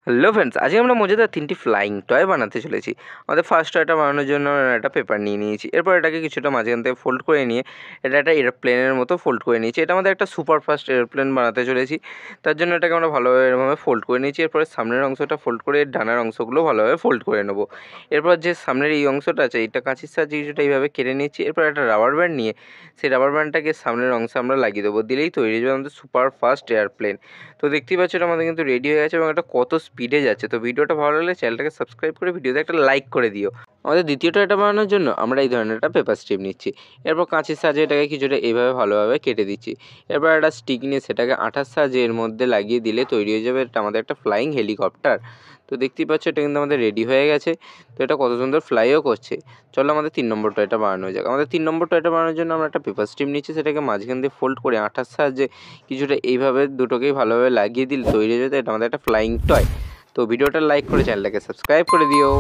Hello friends, আজকে আমরা মজাদার 3টি ফ্লাইং টয় বানাতে চলেছি। আমাদের ফার্স্ট টয়টা বানানোর জন্য একটা পেপার নিয়ে নিয়েছি। এরপর এটাকে কিছুটা মাঝখান থেকে ফোল্ড করে নিয়ে এটা একটা এরোপ্লেনের মতো ফোল্ড করে নিয়েছি। এটা আমাদের একটা সুপার ফাস্ট এরোপ্লেন বানাতে চলেছি। তার জন্য এটাকে আমরা ভালোভাবে এরকমভাবে ফোল্ড করে নিয়েছি। এরপরে সামনের অংশটা ফোল্ড করে ডানার অংশগুলো ভালোভাবে ফোল্ড করে নেবো। এরপর যে সামনের এই অংশটা আছে এটা কাঁচির সাহায্যে কিছুটা এইভাবে কেটে নিচ্ছি। এরপর একটা রাবার ব্যান্ড নিয়ে সেই রাবার ব্যান্ডটাকে সামনের অংশে আমরা লাগিয়ে দেবো। দিলেই তৈরি হয়ে যাবে আমাদের সুপার ফাস্ট এয়ারপ্লেন। তো দেখতেই পাচ্ছ এটা আমাদের কিন্তু রেডি হয়ে গেছে এবং এটা কত স্পিডে যাচ্ছে। তো ভিডিওটা ভালো লাগলে চ্যানেলটাকে সাবস্ক্রাইব করে ভিডিওতে একটা লাইক করে দিও। আমাদের দ্বিতীয়টা এটা বানানোর জন্য আমরা এই ধরনের একটা পেপার স্ট্রিপ নিচ্ছি। এরপর কাঁচির সাহায্যে এটাকে কিছুটা এইভাবে ভালোভাবে কেটে দিচ্ছি। এরপর একটা স্টিক নিয়ে সেটাকে আঠার সাহায্যে এর মধ্যে লাগিয়ে দিলে তৈরি হয়ে যাবে এটা আমাদের একটা ফ্লাইং হেলিকপ্টার। তো দেখতেই পাচ্ছ এটা কিন্তু আমাদের রেডি হয়ে গেছে। তো এটা কত সুন্দর ফ্লাইও করছে। চলো আমাদের 3 নম্বর টয়টা বানানো যাক। আমাদের 3 নম্বর টয়টা বানানোর জন্য আমরা একটা পেপার স্ট্রিপ নিচ্ছি, সেটাকে মাঝখান দিয়ে ফোল্ড করে আঠার সাহায্যে কিছুটা এইভাবে দুটোকেই ভালোভাবে লাগিয়ে দিলে তৈরি হয়ে যেতে এটা আমাদের একটা ফ্লাইং টয়। তো ভিডিওটা লাইক করে চ্যানেলটাকে সাবস্ক্রাইব করে দিও।